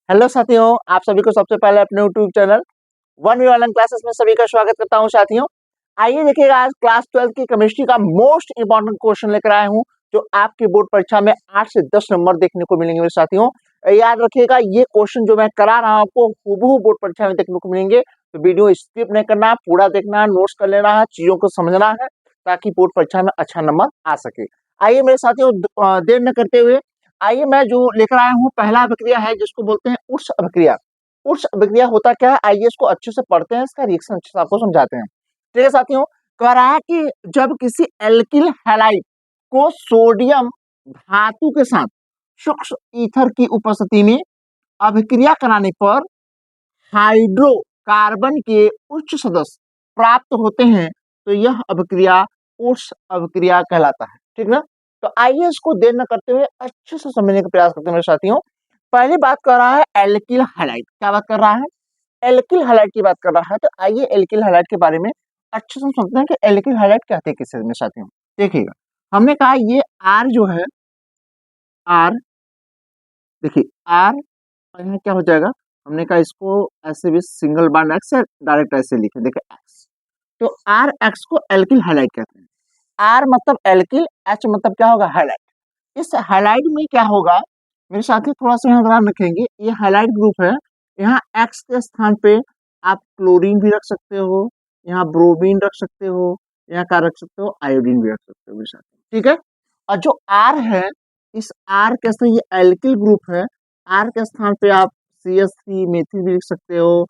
Hello साथियों, आप सभी को सबसे पहले अपने YouTube channel one V online classes में सभी का स्वागत करता हूं। साथियों, आइए देखिएगा, आज क्लास 12 की केमिस्ट्री का मोस्ट इंपॉर्टेंट क्वेश्चन लेकर आया हूं, जो आपकी बोर्ड परीक्षा में 8 से 10 नंबर देखने को मिलेंगे। मेरे साथियों, याद रखिएगा, ये क्वेश्चन जो मैं करा रहा हूं आपको हूबहू बोर्ड परीक्षा में देखने को मिलेंगे। तो वीडियो स्किप नहीं करना, पूरा देखना, नोट्स कर लेना है, चीजों को समझना है, ताकि बोर्ड परीक्षा में अच्छा नंबर आ सके। आइए मेरे साथियों, देर न करते हुए आइए, मैं जो लेकर आया हूँ पहला अभिक्रिया है, जिसको बोलते हैं उर्स अभिक्रिया। उर्स अभिक्रिया होता क्या है, आइए इसको अच्छे से पढ़ते हैं, इसका रिएक्शन अच्छे से आपको समझाते हैं। ठीक है साथियों, कह रहा है कि जब किसी एल्किल हैलाइड को सोडियम धातु के साथ सूक्ष्म ईथर की उपस्थिति में अभिक्रिया कराने पर हाइड्रोकार्बन के उच्च सदस्य प्राप्त होते हैं, तो यह अभिक्रिया उर्स अभिक्रिया कहलाता है। ठीक ना? तो आइए इसको देर न करते हुए अच्छे से समझने का प्रयास करते हैं। मेरे साथियों, पहली बात कर रहा है एल्किल हैलाइड। क्या बात कर रहा है? एल्किल हैलाइड की बात कर रहा है। तो आइए एल्किल हैलाइड के बारे में अच्छे से समझते हैं कि एल्किल हैलाइड कहते हैं किसे। मेरे साथियों देखिएगा, हमने कहा ये आर जो है, आर, देखिए आर, और यहाँ क्या हो जाएगा, हमने कहा इसको ऐसे भी सिंगल बॉन्ड एक्स है, डायरेक्ट ऐसे लिखे, देखिए एक्स। तो आर एक्स को एल्किल हैलाइड कहते हैं। आर मतलब एल्किल, एच मतलब क्या होगा, हैलाइड। इस हैलाइड में क्या होगा, मेरे साथी थोड़ा सा यहाँ ध्यान रखेंगे, ये हैलाइड ग्रुप है। यहाँ एक्स के स्थान पे आप क्लोरीन भी रख सकते हो, यहाँ ब्रोमीन रख सकते हो, यहाँ क्या रख सकते हो, आयोडीन भी रख सकते हो मेरे साथी। ठीक है? और जो आर है, इस आर के स्थान, ये एल्किल ग्रुप है, आर के स्थान पे आप CH3 मेथिल भी लिख सकते हो,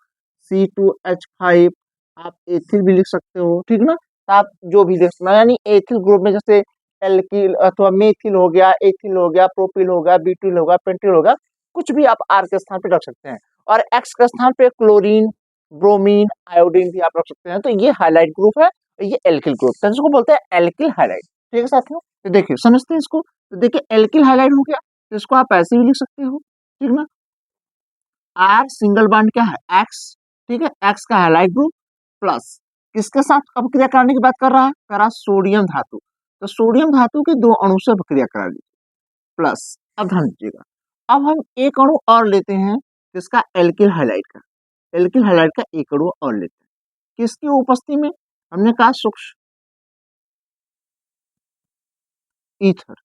C2H5 आप एथिल भी लिख सकते हो। ठीक ना? तो आप जो भी लिख सकते, यानी एथिल ग्रुप में जैसे एल्किल अथवा मेथिल हो गया, एथिल हो गया, प्रोपिल हो गया, ब्यूटिल होगा, पेंटिल होगा, कुछ भी आप आर के स्थान पे रख सकते हैं। और एक्स के स्थान पे क्लोरीन, ब्रोमीन, आयोडीन भी आप रख सकते हैं। तो ये हाइलाइट ग्रुप है, ये एल्किल ग्रुप, तो इसको बोलते हैं एल्किल हाइलाइट। ठीक है साथियों, तो देखिए समझते हैं इसको। तो देखिए एल्किल हाइलाइट हो गया, तो इसको आप ऐसे भी लिख सकते हो। ठीक ना? आर सिंगल बॉन्ड क्या है, एक्स। ठीक है, एक्स का हाइलाइट ग्रुप प्लस किसके साथ अपक्रिया कराने की बात कर रहा है, करा सोडियम धातु। तो सोडियम धातु के दो अणु से अपक्रिया करा लीजिए प्लस। अब ध्यान दीजिएगा, अब हम एक अणु और लेते हैं, किसका, एल्किल हाइलाइट का। एल्किल हाइलाइट का एक अणु और लेते हैं, किसकी उपस्थिति में, हमने कहा सूक्ष्म ईथर।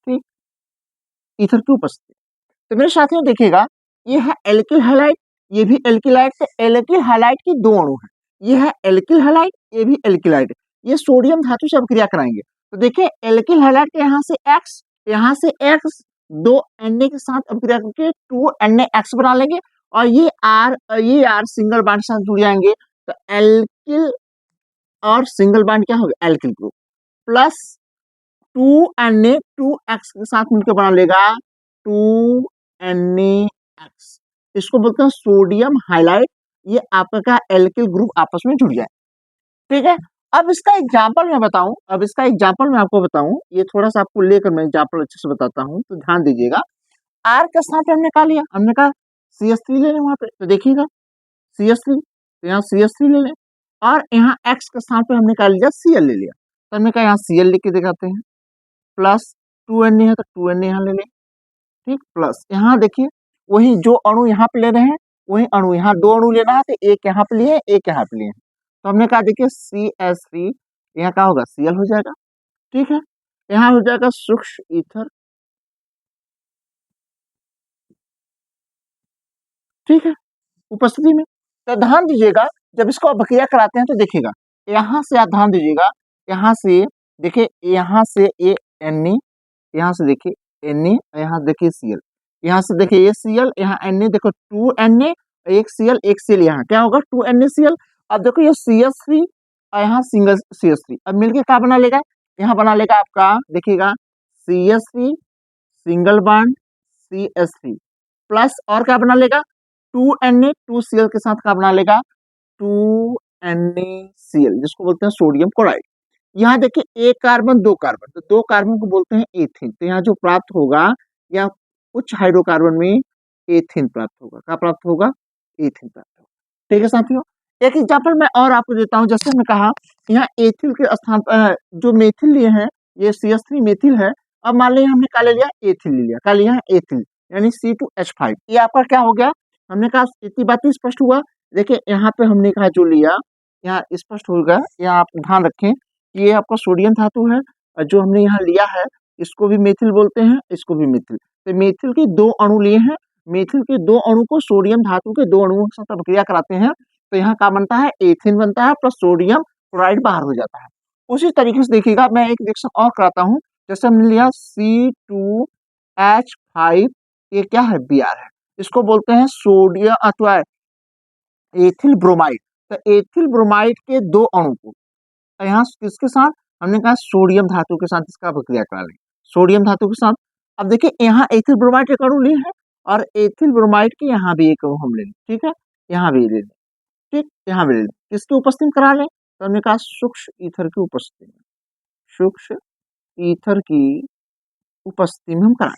ठीक, ईथर की उपस्थिति। तो मेरे साथियों देखिएगा, ये है एल्किल हैलाइड, ये भी एल्किल हैलाइड। तो एल्किल हैलाइड की दो अणु है, ये है एल्किल हैलाइड, ये भी एल्किल हैलाइड। ये सोडियम धातु से अपक्रिया कराएंगे। तो देखिए एल्किल हैलाइड के यहाँ से एक्स, दो Na के साथ अपक्रिया करके 2NaX बना लेंगे, और ये आर सिंगल बॉन्ड के साथ जुड़ जाएंगे। तो एल्किल और सिंगल बॉन्ड क्या होगा, alkyl group, plus 2Na 2X के साथ मिलकर बना लेगा 2NaX। इसको बोलते हैं सोडियम हाइलाइड। ये आपका एल्किल ग्रुप आपस में जुड़ जाए। ठीक है? अब इसका एग्जांपल मैं बताऊं, अब इसका एग्जांपल मैं आपको बताऊं, ये थोड़ा सा आपको लेकर मैं एग्जांपल अच्छे से बताता हूं, तो ध्यान दीजिएगा। आर के स्थान पे हमने कहा लिया, हमने कहा CH3 ले लें वहां पे, तो देखिएगा CH3, तो यहाँ CH3 ले लें, और यहाँ X के स्थान पे हमने कहा लिया Cl ले लिया, तो हमने कहा यहाँ Cl लिख के दिखाते हैं, प्लस 2Na है तो 2Na यहाँ ले लें। ठीक, प्लस यहाँ देखिए, वही जो अणु यहाँ पे ले रहे हैं, वही अणु यहाँ, दो अणु लेना है, तो एक यहाँ पे लिए, एक यहाँ पे लिए। तो हमने कहा देखिए CH3, यहाँ क्या होगा, Cl हो जाएगा। ठीक है, यहाँ हो जाएगा सूक्ष्म ईथर। ठीक है, उपस्थिति में। तो ध्यान दीजिएगा, जब इसको अपक्रिया कराते हैं तो देखिएगा, यहाँ से आप ध्यान दीजिएगा, यहाँ से देखिए, यहाँ से ए Na, यहाँ से देखिए Na, यहाँ देखिए Cl, यहाँ से देखिए ये Cl, यहाँ Na, देखो 2Na, एक Cl यहाँ क्या होगा, 2NaCl। अब देखो ये CH3 और यहाँ सिंगल CH3, अब मिलके क्या बना लेगा, यहाँ बना लेगा आपका, देखिएगा CH3 single bond CH3 plus, और क्या बना लेगा, 2Na 2Cl के साथ क्या बना लेगा, 2NaCl, जिसको बोलते हैं सोडियम क्लोराइड। यहाँ देखिए एक कार्बन दो कार्बन, तो दो कार्बन को बोलते हैं एथिन। तो यहाँ जो प्राप्त होगा, या उच्च हाइड्रोकार्बन में एथिन प्राप्त होगा। क्या प्राप्त होगा, एथिन प्राप्त होगा। ठीक है साथियों, एक एग्जाम्पल मैं और आपको देता हूँ। जैसे हमने कहा यहाँ एथिल के स्थान पर जो मेथिल लिए हैं, ये CH3 मेथिल है, अब मान लीजिए हमने क्या ले लिया, एथिल ले लिया, क्या लिया एथिल, यानी C2H5। ये आपका क्या हो गया, हमने कहा इतनी बात ही स्पष्ट हुआ। देखिए यहाँ पे हमने कहा जो लिया, यहाँ स्पष्ट होगा, यहाँ आप ध्यान रखें कि ये आपका सोडियम धातु है, और जो हमने यहाँ लिया है इसको भी मेथिल बोलते हैं, इसको भी मेथिल। तो मेथिल के दो अणु लिए हैं, मेथिल के दो अणु को सोडियम धातु के दो अणुओं के साथ अभिक्रिया कराते हैं, तो यहाँ क्या बनता है, एथिन बनता है, प्लस सोडियम क्लोराइड बाहर हो जाता है। उसी तरीके से देखिएगा, मैं एक रिएक्शन और कराता हूँ। जैसे हमने लिया C2H5, ये क्या है, Br है, इसको बोलते हैं सोडियम अथवा एथिल ब्रोमाइड। तो एथिल ब्रोमाइड के दो अणु को यहाँ किसके साथ, हमने कहा सोडियम धातु के साथ इसका अभिक्रिया करा लेंगे, सोडियम धातु के साथ। अब देखिए यहाँ एथिल ब्रोमाइड के अणु लिए हैं, और एथिल ब्रोमाइड के यहाँ भी एक अणु हम ले लें, ठीक है, यहाँ भी ले लें, ठीक, यहाँ भी ले लें, किसकी उपस्थिति में करा लें, तो हमने कहा सूक्ष्म ईथर की उपस्थिति में, सूक्ष्म ईथर की उपस्थिति में हम कराएं।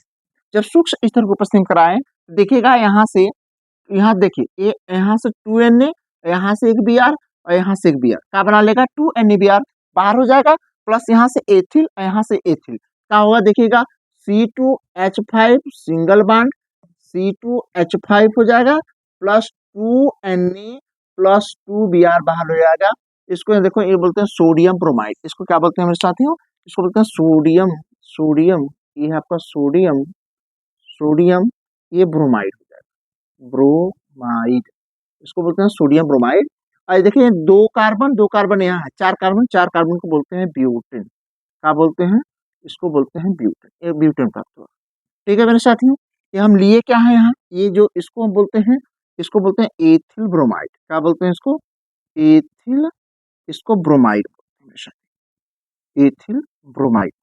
जब सूक्ष्म ईथर की उपस्थिति में कराएं, देखिएगा यहाँ से, यहाँ देखिए ये यहाँ से 2Na, यहाँ से एक Br और यहाँ से एक Br, क्या बना लेगा, 2NaBr बाहर हो जाएगा, प्लस यहाँ से एथिल और यहाँ से एथिल, क्या होगा देखिएगा, C2H5 सिंगल बॉन्ड, C2H5 हो जाएगा, प्लस 2Na प्लस 2Br बाहर हो जाएगा। इसको देखो, ये बोलते हैं सोडियम ब्रोमाइड, इसको क्या बोलते हैं मेरे साथियों, इसको बोलते हैं सोडियम, सोडियम, ये है आपका सोडियम, सोडियम, ये ब्रोमाइड हो जाएगा, ब्रोमाइड, इसको बोलते हैं सोडियम ब्रोमाइड। और देखिए दो कार्बन यहाँ है, चार कार्बन को बोलते हैं ब्यूटेन, क्या बोलते हैं, इसको बोलते हैं ब्यूटेन, ये ब्यूटेन प्राप्त हुआ। ठीक है मेरे साथियों, ये हम लिए क्या है यहाँ, ये जो इसको हम बोलते हैं, इसको बोलते हैं एथिल ब्रोमाइड, क्या बोलते हैं इसको, एथिल, इसको ब्रोमाइड बोलते हैं, एथिल ब्रोमाइड,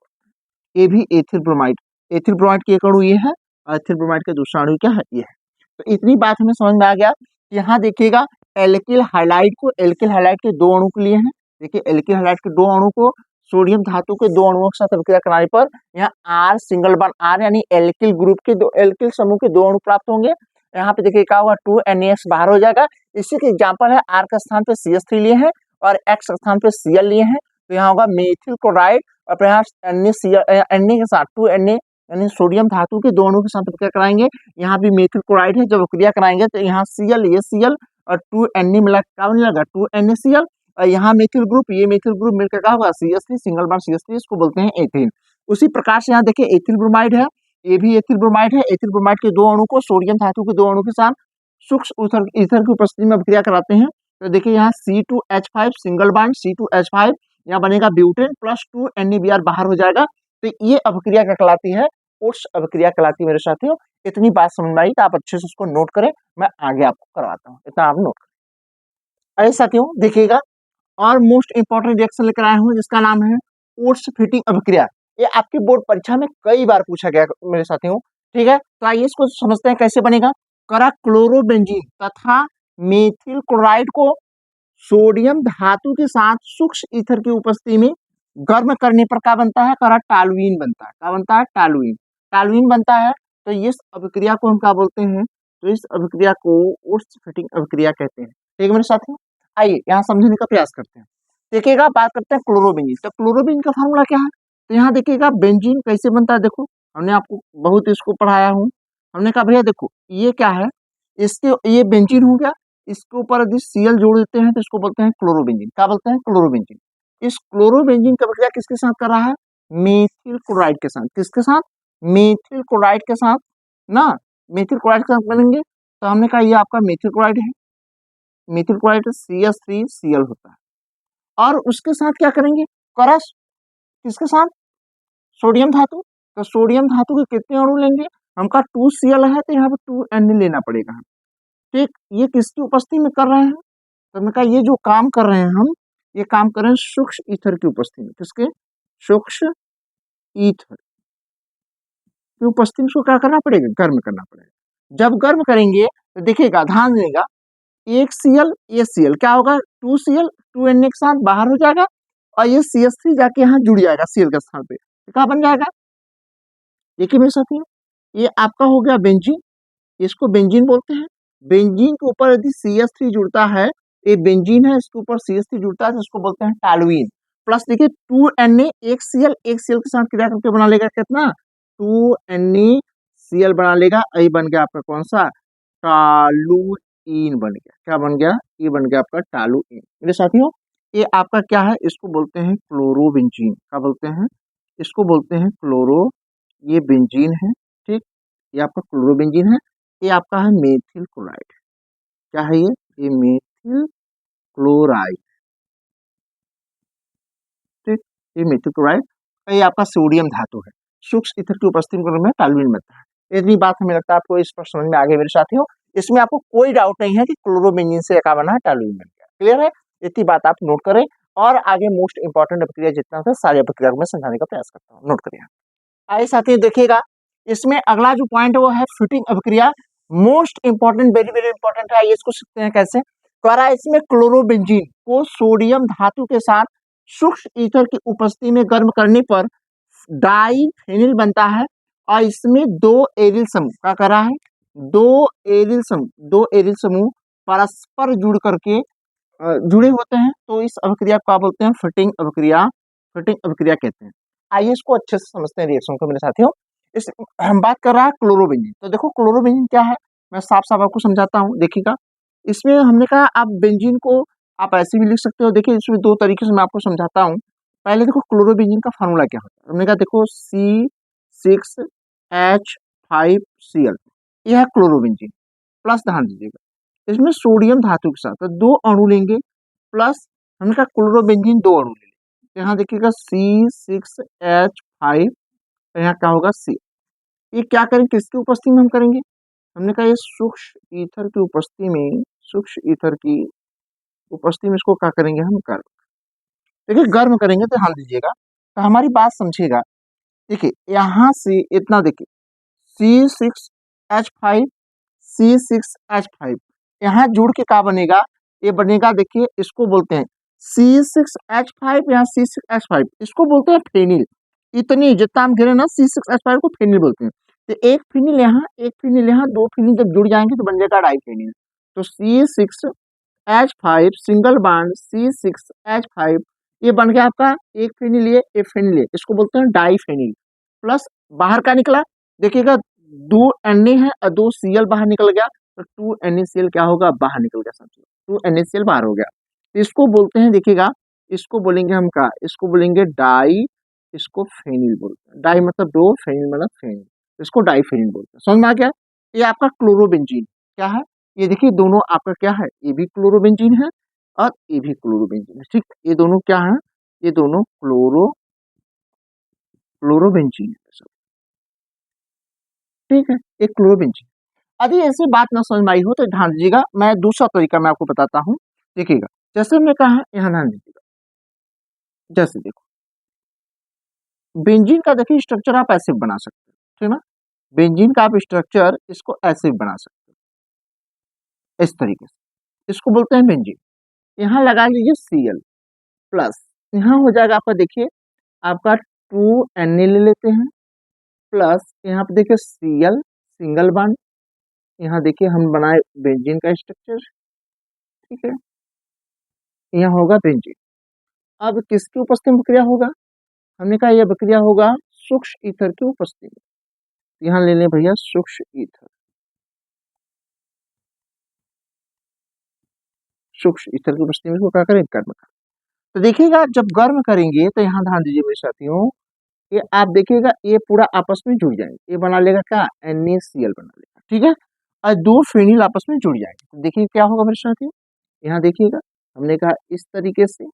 ये भी एथिल ब्रोमाइड, एथिल ब्रोमाइड के एक अणु ये है, और एथिल ब्रोमाइड का दूसरा अणु क्या है, ये है। तो इतनी बात हमें समझ में आ गया। यहाँ देखिएगा एल्किल हाइलाइड को, एल्किल हाइलाइड के दो अणु के लिए हैं, देखिए एल्किल हाइलाइड के दो अणु को सोडियम धातु के दो अणुओं के साथ अभिक्रिया कराने पर यहाँ R सिंगल बॉन्ड R यानी एल्किल ग्रुप के दो, एल्किल समूह के दो अणु प्राप्त होंगे। यहाँ पे देखिए क्या होगा, 2NaX बाहर हो जाएगा। इसी के एग्जाम्पल है, R के स्थान पे CH3 लिए हैं और X के स्थान पे Cl लिए हैं, तो यहाँ होगा मेथिल क्लोराइड, और यहाँ Na के साथ 2Na यानी सोडियम धातु के दो अणु के साथ अभिक्रिया कराएंगे। यहाँ भी मेथिल क्लोराइड है, जब अभिक्रिया कराएंगे तो यहाँ Cl, ये Cl और 2Na मिला क्या बन जाएगा, 2NaCl, और यहाँ मेथिल ग्रुप, ये मेथिल ग्रुप मिलकर क्या होगा, CH3 सिंगल बॉन्ड CH3, इसको बोलते हैं एथिल। उसी प्रकार से यहाँ देखिए एथिल ब्रोमाइड है, ये भी एथिल ब्रोमाइड है, एथिल ब्रोमाइड के दो अणु को सोडियम धातु के दो अणु के साथ सूक्ष्म ईथर की उपस्थिति में अभिक्रिया कराते हैं। तो देखिए यहाँ C2H5 सिंगल बॉन्ड, C2H5 यहाँ बनेगा ब्यूटेन, प्लस 2NaBr बाहर हो जाएगा। तो ये अभिक्रिया क्या कहलाती है, ओट्स अभिक्रिया कहलाती है मेरे साथियों। इतनी बात समझ में आई तो आप अच्छे से उसको नोट करें, मैं आगे आपको करवाता हूँ, इतना आप नोट करें। अरे साथियों देखिएगा, और मोस्ट इंपॉर्टेंट रिएक्शन लेकर आया हूँ जिसका नाम है ओट्स फिटिंग अभिक्रिया। ये आपकी बोर्ड परीक्षा में कई बार पूछा गया मेरे साथियों, ठीक है। तो आइए इसको समझते हैं कैसे बनेगा। करा क्लोरोबेंजीन तथा मेथिल क्लोराइड को सोडियम धातु के साथ सूक्ष्म ईथर की उपस्थिति में गर्म करने पर क्या बनता है, करा टॉलुइन बनता है, क्या बनता है, टॉलुइन, टॉलुइन बनता है। तो इस अभिक्रिया को हम क्या बोलते हैं, तो इस अभिक्रिया को ओट्स फिटिंग अभिक्रिया कहते हैं। ठीक है मेरे साथियों, आइए यहाँ समझने का प्रयास करते हैं। देखिएगा बात करते हैं क्लोरोबेंजीन। तो क्लोरोबेंजीन का फार्मूला क्या है, तो यहाँ देखिएगा बेंजीन कैसे बनता है, देखो हमने आपको बहुत इसको पढ़ाया हूँ। हमने कहा भैया देखो ये क्या है, इसके ये बेंजीन हो गया, इसके ऊपर यदि Cl जोड़ देते हैं तो इसको बोलते हैं क्लोरोबेंजीन, क्या बोलते हैं, क्लोरोबेंजीन। इस क्लोरोबेंजीन का अभिक्रिया किसके साथ कर रहा है, मेथिल क्लोराइड के साथ, किसके साथ, मेथिल क्लोराइड के साथ ना, मेथिल क्लोराइड के साथ बनेंगे। तो हमने कहा ये आपका मेथिल क्लोराइड है, मेथिल क्लोराइड CH3Cl होता है, और उसके साथ क्या करेंगे, करस, किसके साथ, सोडियम धातु। तो सोडियम धातु के कितने अणु लेंगे, हमका 2Cl है तो यहाँ पे 2Na लेना पड़ेगा। ठीक, ये किसकी उपस्थिति में कर रहे हैं, तो हमने कहा ये जो काम कर रहे हैं हम, ये काम कर रहे हैं सूक्ष्म ईथर की उपस्थिति में, किसके, सूक्ष्म ईथर की उपस्थिति में इसको क्या करना पड़ेगा, गर्म करना पड़ेगा। जब गर्म करेंगे तो देखिएगा, ध्यान देगा, एक Cl, ये Cl क्या होगा, 2Cl 2Na के साथ बाहर हो जाएगा, और ये CH3 जाके यहाँ जुड़ जाएगा Cl के स्थान पे, तो क्या बन जाएगा, देखिए मेरे साथियों ये आपका हो गया बेंजीन, इसको बेंजीन बोलते हैं। बेंजीन के ऊपर यदि CH3 जुड़ता है, ये बेंजीन है, इसके ऊपर CH3 जुड़ता है तो इसको बोलते हैं टॉलुइन। प्लस देखिए 2Na एक Cl के साथ क्रिया करके बना लेगा कितना 2NaCl बना लेगा। ये बन गया आपका कौन सा टॉलुइन बन गया। क्या बन गया? ये बन गया आपका टॉलुइन। मेरे साथियों ये आपका क्या है? इसको बोलते हैं क्लोरोबेंजीन। क्या बोलते हैं? इसको बोलते हैं क्लोरो, ये बेंजीन है, ठीक, ये आपका क्लोरोबेंजीन है। ये आपका है मेथिल क्लोराइड। क्या है ये मेथिल क्लोराइड, ठीक, ये मेथिल क्लोराइड। ये आपका सोडियम धातु है। सूक्ष्म ईथर की उपस्थिति में टॉलुइन बनता है। इतनी बात हमें लगता है आपको इस पर समझ में आ गई मेरे साथियों। इसमें आपको कोई डाउट नहीं है कि क्लोरोबेंजीन से क्या बना है? टॉलुइन बन गया। क्लियर है? इतनी बात आप नोट करें और आगे मोस्ट इंपॉर्टेंट अपक्रिया जितना था सारी अपक्रिया को मैं समझाने का प्रयास करता हूँ। नोट करिए। आइए साथियों देखिएगा, इसमें अगला जो पॉइंट है वो है फिटिंग अपक्रिया। Most important, very very important है। इसको सीखते हैं कैसे। कह रहा है इसमें क्लोरोबेंजीन को सोडियम धातु के साथ सूक्ष्म ईथर की उपस्थिति में गर्म करने पर डाइफेनिल बनता है और इसमें दो एरिल समूह क्या कर रहा है? दो एरिल समूह परस्पर जुड़ करके जुड़े होते हैं। तो इस अभिक्रिया को क्या बोलते हैं? फिटिंग अभिक्रिया। फिटिंग अभिक्रिया कहते हैं। आइए इसको अच्छे से समझते हैं रिएक्शन को मेरे साथियों। इस हम बात कर रहा है क्लोरोबेंजीन। तो देखो क्लोरोबेंजीन क्या है, मैं साफ साफ आपको समझाता हूँ। देखिएगा, इसमें हमने कहा आप बेंजीन को आप ऐसे भी लिख सकते हो। देखिए इसमें दो तरीके से मैं आपको समझाता हूँ। पहले देखो क्लोरोबेंजीन का फार्मूला क्या होता है। हमने कहा देखो C6H5Cl, यह है क्लोरोबेंजीन। प्लस ध्यान दीजिएगा, इसमें सोडियम धातु के साथ दो अणु लेंगे, प्लस हमने कहा क्लोरोबेंजीन दो अणु ले लेंगे। यहाँ देखिएगा C6H5, यहाँ क्या होगा C। ये क्या करेंगे? किसकी उपस्थिति में हम करेंगे? हमने कहा ये सूक्ष्म ईथर की उपस्थिति में, सूक्ष्म ईथर की उपस्थिति में इसको क्या करेंगे? हम गर्म। देखिए गर्म करेंगे तो ध्यान दीजिएगा, तो हमारी बात समझिएगा। देखिए यहाँ से इतना देखिए C6H5, C6H5 यहाँ जुड़ के क्या बनेगा? ये बनेगा, देखिए इसको बोलते हैं C6H5, यहाँ C6H5 इसको बोलते हैं फेनिल। इतनी जितना हम घेरे ना C6H5 को फेनिल बोलते हैं। तो एक फेनिल यहाँ, एक फेनिल यहाँ, दो फेनिल जब जुड़ जाएंगे तो बन जाएगा डाइफेनिल। तो C6H5 सिंगल बॉन्ड C6H5 ये बन गया आपका एक फेनिल, ये एक फेनिल, ये इसको बोलते हैं डाइफेनिल। प्लस बाहर का निकला, देखिएगा 2Na है और 2Cl बाहर निकल गया, तो 2NaCl क्या होगा? बाहर निकल गया। समझो 2NaCl बाहर हो गया। तो इसको बोलते हैं, देखिएगा इसको बोलेंगे हम क्या? इसको बोलेंगे डाई, इसको फेनिल बोलते हैं। डाई मतलब दो, फेनिल मतलब फेनिल, इसको डाइफेनिल बोलते हैं। समझ में आ गया? ये आपका क्लोरोबेंजीन क्या है? ये देखिए दोनों आपका क्या है? ये भी क्लोरोबेंजीन है और ये भी क्लोरोबेंजीन है, ठीक। ये दोनों क्या है? ये दोनों क्लोरोबेंजीन है सब, ठीक है, एक क्लोरोबेंजीन। यदि ऐसी बात ना समझ में आई हो तो ध्यान दीजिएगा, मैं दूसरा तरीका मैं आपको बताता हूँ। देखिएगा जैसे हमने कहा है, यहाँ ध्यान दीजिएगा, जैसे देखो बेंजीन का देखिए स्ट्रक्चर आप ऐसे बना सकते हो, ठीक ना। बेंजीन का आप स्ट्रक्चर इसको ऐसे बना सकते हो, इस तरीके से, इसको बोलते हैं बेंजीन। यहाँ लगा लीजिए Cl प्लस, यहाँ हो जाएगा आपका, देखिए आपका 2Na ले लेते हैं, प्लस यहाँ पे देखिए Cl सिंगल बॉन्ड, यहाँ देखिए हम बनाए बेंजीन का स्ट्रक्चर, ठीक है, यहाँ होगा बेंजीन। अब किसकी उपस्थिति में क्रिया होगा? हमने कहा यह प्रक्रिया होगा सूक्ष्म ईथर की उपस्थिति में। यहाँ ले लें भैया सूक्ष्म ईथर, सूक्ष्म ईथर की उपस्थिति में इसको क्या करें? गर्म करें। तो देखिएगा जब गर्म करेंगे तो यहाँ ध्यान दीजिए मेरे साथियों, ये आप देखिएगा ये पूरा आपस में जुड़ जाएंगे। ये बना लेगा क्या? NaCl बना लेगा, ठीक है, और दो फेनिल आपस में जुड़ जाएंगे। तो देखिए क्या होगा मेरे साथियों, यहाँ देखिएगा हमने कहा इस तरीके से,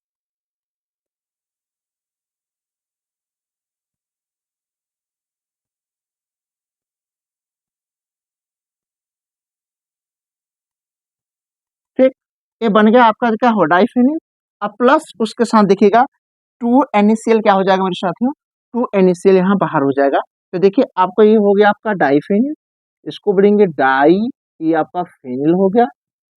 ठीक, ये बन गया आपका क्या हो? डाइफेनिल। अब प्लस उसके साथ देखिएगा 2NaCl क्या हो जाएगा मेरे साथियों? 2NaCl यहाँ बाहर हो जाएगा। तो देखिए आपका ये हो गया आपका डाइफेनिल, इसको बोलेंगे डाई, ये आपका फेनिल हो गया,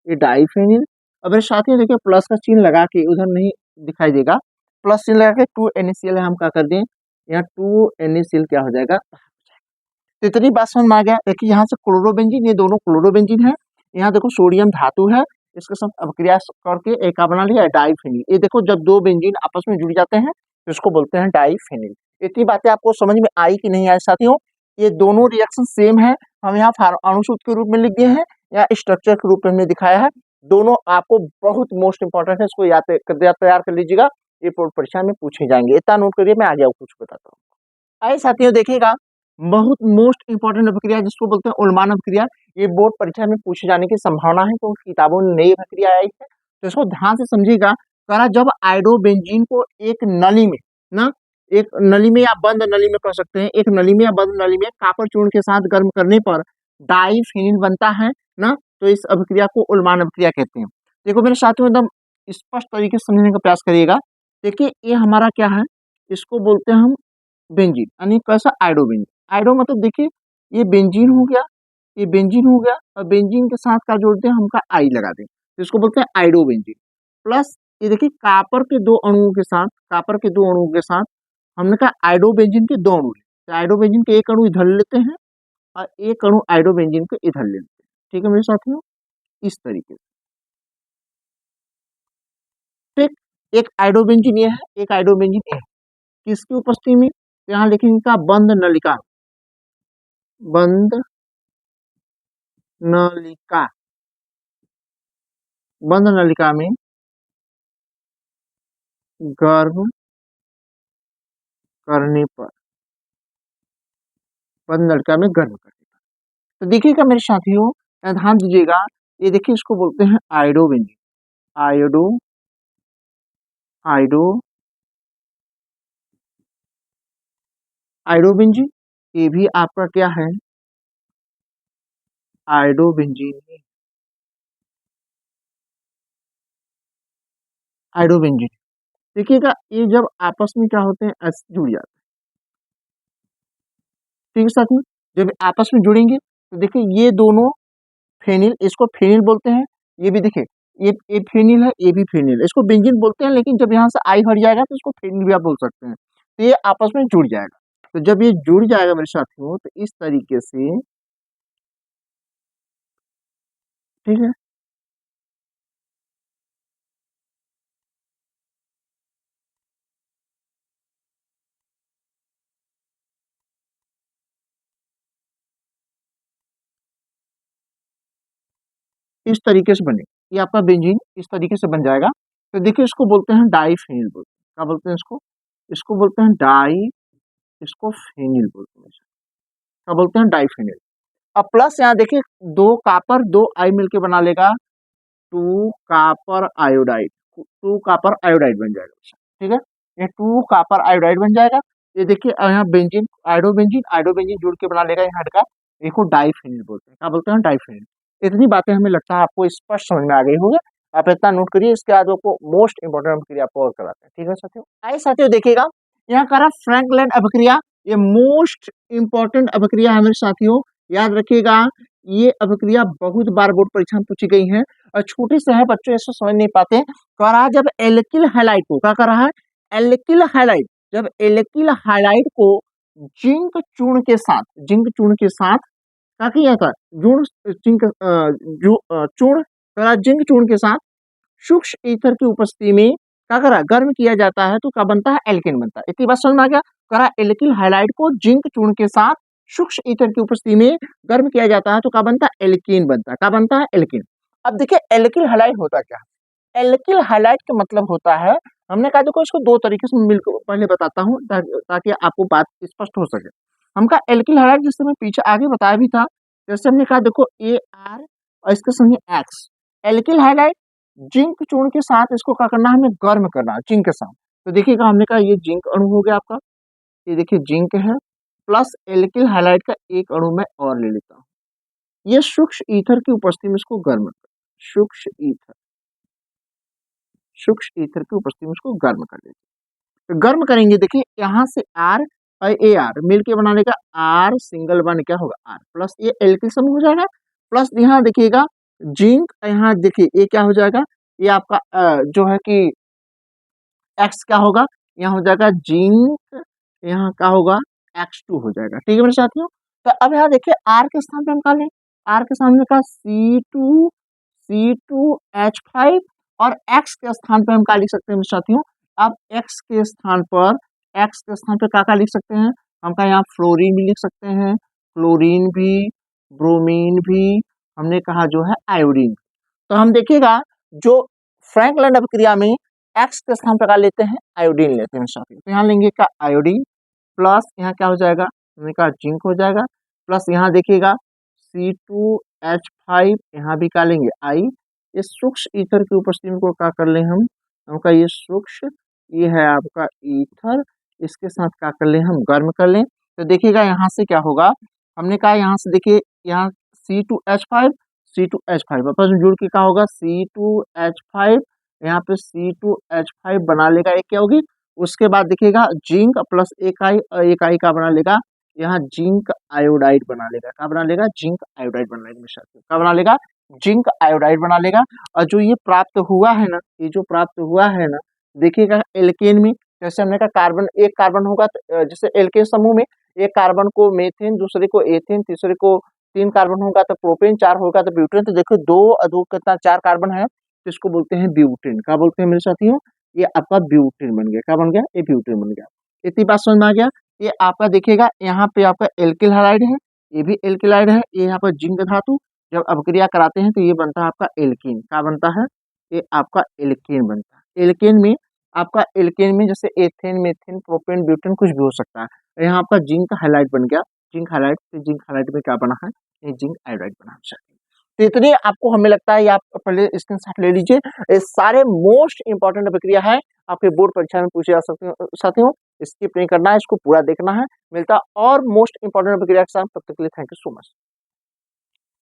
ये डाइफेनिल। अब मेरे साथियों देखिए प्लस का चिन्ह लगा के, उधर नहीं दिखाई देगा, प्लस चिन्ह लगा के 2NaCl हम क्या कर दें? यहाँ 2NaCl क्या हो जाएगा? तो इतनी बात समझ में आ गया। देखिए यहाँ से क्लोरोबेंजीन, ये दोनों क्लोरोबेंजीन है, यहाँ देखो सोडियम धातु है, इसके साथ अभिक्रिया करके एक का बना लिया डाइफेनिल। ये देखो जब दो बेंजीन आपस में जुड़ जाते हैं तो इसको बोलते हैं डाइफेनिल। इतनी बातें आपको समझ में आई कि नहीं आई साथियों? ये दोनों रिएक्शन सेम है, हम यहाँ अणुसूत्र के रूप में लिख दिए हैं या स्ट्रक्चर के रूप में हमने दिखाया है। दोनों आपको बहुत मोस्ट इंपॉर्टेंट है, इसको याद तैयार कर लीजिएगा, ये बोर्ड परीक्षा में पूछे जाएंगे। इतना नोट करिए, मैं आगे आपको कुछ बताता हूँ। आइए साथियों देखिएगा, बहुत मोस्ट इंपॉर्टेंट अभिक्रिया जिसको बोलते हैं उल्मान अभिक्रिया, ये बोर्ड परीक्षा में पूछे जाने की संभावना है क्योंकि किताबों में नई अभिक्रिया आई है, तो इसको ध्यान से समझिएगा। करा जब आयोडोबेंजीन को एक नली में ना, एक नली में या बंद नली में कह सकते हैं, एक नली में या बंद नली में कॉपर चूर्ण के साथ गर्म करने पर डाइफेनिल बनता है ना, तो इस अभिक्रिया को उल्मान अभिक्रिया कहते हैं। देखो मेरे साथियों एकदम स्पष्ट तरीके से समझने का प्रयास करिएगा। देखिए ये हमारा क्या है, इसको बोलते हैं हम बेंजीन, यानी कैसा आयोडोबेंजीन। आयोडो मतलब देखिए ये बेंजीन हो गया, ये बेंजीन हो गया, और बेंजीन के साथ क्या जोड़ते हैं, हमका आई लगा दें, तो इसको बोलते हैं आयोडोबेंजीन। प्लस ये देखिए कॉपर के दो अणुओं के साथ, कॉपर के दो अणुओं के साथ हमने कहा आयोडोबेंजीन के दो अणु, तो आयोडोबेंजीन के एक अणु इधर लेते हैं और एक अणु आयोडोबेंजीन के इधर ले लेते हैं। ठीक है मेरे साथियों, इस तरीके से। ठीक, एक आयोडोबेंजीन ये है, एक आयोडोबेंजीन ये है, किसकी उपस्थिति में, तो यहाँ लिखेंगे का बंद नलिका, बंद नलिका, बंद नलिका में गर्म करने पर, बंद नलिका में गर्म करने पर, तो देखिएगा मेरे साथियों ध्यान दीजिएगा, ये देखिए इसको बोलते हैं आयोडोबेंजीन, आयोडो आयोडो आयोडोबेंजीन, ये भी आपका क्या है, आयोडोबेंजीन, आयोडोबेंजीन। देखिएगा ये जब आपस में क्या होते हैं, ऐसे जुड़ जाते हैं। ठीक है साथियों, जब आपस में जुड़ेंगे तो देखिए ये दोनों फेनिल, इसको फेनिल बोलते हैं, ये भी देखिए ये फेनिल है, ये भी फेनिल है, इसको बेंजीन बोलते हैं, लेकिन जब यहाँ से आई हट जाएगा तो इसको फेनिल भी आप बोल सकते हैं। तो ये आपस में जुड़ जाएगा, तो जब ये जुड़ जाएगा मेरे साथियों तो इस तरीके से, ठीक है, इस तरीके से बने, ये आपका बेंजीन इस तरीके से बन जाएगा। तो देखिए इसको बोलते हैं डाइफेनिल बोलते हैं, क्या बोलते हैं इसको, इसको बोलते हैं डाई, इसको फेनिल बोलते हैं, क्या बोलते हैं, डाइफेनिल। अब प्लस यहाँ देखिए दो कापर दो आई मिलके बना लेगा two copper iodide, two copper iodide बन जाएगा। ठीक है, ये टू कापर आयोडाइड बन जाएगा। ये देखिए यहाँ बेंजीन आयोडोबेंजीन, आयोडोबेंजीन जुड़ के बना लेगा यहाँ का, इसको डाइफेनिल बोलते हैं, क्या बोलते हैं, डाइफेनिल। इतनी बातें हमें लगता है आपको स्पष्ट समझ में आ गई होगी, आप इतना नोट करिए, इसके बाद आपको मोस्ट इंपोर्टेंट अभिक्रिया आपको और कराते हैं। ठीक है साथियों, आइए साथियों देखिएगा, यहाँ करा फ्रैंकलैंड अभिक्रिया, ये मोस्ट इंपॉर्टेंट अभिक्रिया है मेरे साथियों, याद रखिएगा। ये अभिक्रिया बहुत बार बोर्ड परीक्षा में पूछी गई है और छोटे से है बच्चों इसको समझ नहीं पाते। कह रहा है जब एल्किल हैलाइड को, क्या कर रहा है, एल्किल हैलाइड, जब एल्किल हैलाइड को जिंक चूर्ण के साथ, जिंक चूर्ण के साथ क्या किया था, जुड़ जिंक चूर्ण, करा जिंक चूर्ण के साथ सूक्ष्म ईथर की उपस्थिति में क्या करा, गर्म किया जाता है तो क्या बनता है, एल्केन बनता है। इतनी बात समझ में आ गया। करा एल्किल हैलाइड को जिंक चूर्ण के साथ सूक्ष्म ईथर की उपस्थिति में गर्म किया जाता है तो क्या बनता है, एल्कीन बनता है, क्या बनता है, एल्कीन। अब देखिए एल्किल हैलाइड होता क्या है, एल्किल हैलाइड का मतलब होता है, हमने कहा देखो इसको दो तरीके से मिलकर पहले बताता हूँ ताकि आपको बात स्पष्ट हो सके। हम कहा एल्किल हैलाइड जिससे मैं पीछे आगे बताया भी था, जैसे हमने कहा देखो ए आर और इसके संगे एक्स, एल्किल हैलाइड जिंक चूर्ण के साथ इसको क्या करना है, हमें गर्म करना है जिंक के साथ। तो देखिएगा हमने कहा ये जिंक अणु हो गया आपका, ये देखिए जिंक है, प्लस एल्किल हैलाइड का एक अणु मैं और ले लेता हूँ, ये सूक्ष्म ईथर की उपस्थिति में इसको गर्म कर, सूक्ष्म ईथर, सूक्ष्म ईथर की उपस्थिति में इसको गर्म कर देते, तो गर्म करेंगे देखिए यहाँ से आर और ए आर मिलके बनाने का आर सिंगल बन क्या होगा आर, प्लस ये एल्किल समूह हो जाएगा, प्लस यहाँ देखिएगा जिंक, यहाँ देखिए ये क्या हो जाएगा, ये आपका जो है कि एक्स क्या होगा, यहाँ हो जाएगा जिंक, यहाँ क्या होगा X2 हो जाएगा। ठीक है मेरे साथियों, तो अब यहाँ देखिए आर के स्थान पे हम क्या लें, आर के सामने का C2 C2H5 और X के स्थान पे हम क्या लिख सकते हैं मेरे साथियों? अब X के स्थान पर क्या लिख सकते हैं? हम क्या यहाँ फ्लोरीन भी लिख सकते हैं, क्लोरीन भी, ब्रोमीन भी, हमने कहा जो है आयोडीन। तो हम देखिएगा जो फ्रैंकलिन अभिक्रिया में X के स्थान पर क्या लेते हैं? आयोडीन लेते हैं साथियों। तो यहाँ लेंगे क्या? आयोडीन प्लस यहाँ क्या हो जाएगा? हमने कहा जिंक हो जाएगा, प्लस यहाँ देखिएगा C2H5, यहाँ भी क्या लेंगे? आई। इस सूक्ष्म ईथर की उपस्थिति में को क्या कर ले हम? हमका ये सूक्ष्म, ये है आपका ईथर, इसके साथ क्या कर ले हम? गर्म कर लें। तो देखिएगा यहाँ से क्या होगा? हमने कहा यहाँ से देखिए, यहाँ C2H5 C2H5 आपस में जुड़ के क्या होगा? C2H5, यहाँ पे C2H5 बना लेगा, एक क्या होगी? उसके बाद देखिएगा जिंक प्लस एक आई, और एक आई का बना लेगा यहाँ जिंक आयोडाइड बना लेगा। क्या बना लेगा? जिंक आयोडाइड बना लेगा। क्या बना लेगा? जिंक आयोडाइड बना लेगा। और जो ये प्राप्त हुआ है ना, ये जो प्राप्त हुआ है ना, देखिएगा एल्केन में जैसे हमने कहा कार्बन, एक कार्बन होगा तो जैसे एल्केन समूह में एक कार्बन को मेथेन, दूसरे को एथेन, तीसरे को 3 कार्बन होगा तो प्रोपेन, 4 होगा तो ब्यूटेन। तो देखो 2 और 2 कितना 4 कार्बन है, तो इसको बोलते हैं ब्यूटेन। क्या बोलते हैं मेरे साथियों? ये आपका ब्यूटेन बन गया। क्या बन गया? ये ब्यूटेन बन गया। इतनी बात समझ में आ गया? ये आपका देखिएगा यहाँ पे आपका एल्किल हैलाइड है, ये भी एल्किलाइड है, ये यहाँ पर जिंक धातु जब अपक्रिया कराते हैं तो ये बनता है आपका एल्कीन। क्या बनता है? ये आपका एल्कीन बनता है। एल्केन में आपका, एल्केन में जैसे एथेन, मेथेन, प्रोपेन, ब्यूटेन कुछ भी हो सकता है। यहाँ आपका जिंक हैलाइड बन गया। जिंक हैलाइड से जिंक हैलाइड में क्या बना है? ये जिंक आयोडाइड बना है। तो इतनी आपको हमें लगता है, ये आप पहले स्क्रीनशॉट ले लीजिए। ये सारे मोस्ट इंपॉर्टेंट प्रक्रिया है, आपके बोर्ड परीक्षा में पूछे जा सकते हैं साथियों। स्किप नहीं करना है, इसको पूरा देखना है। मिलता और मोस्ट इंपॉर्टेंट प्रक्रिया के साथ, तब तक के लिए थैंक यू सो मच।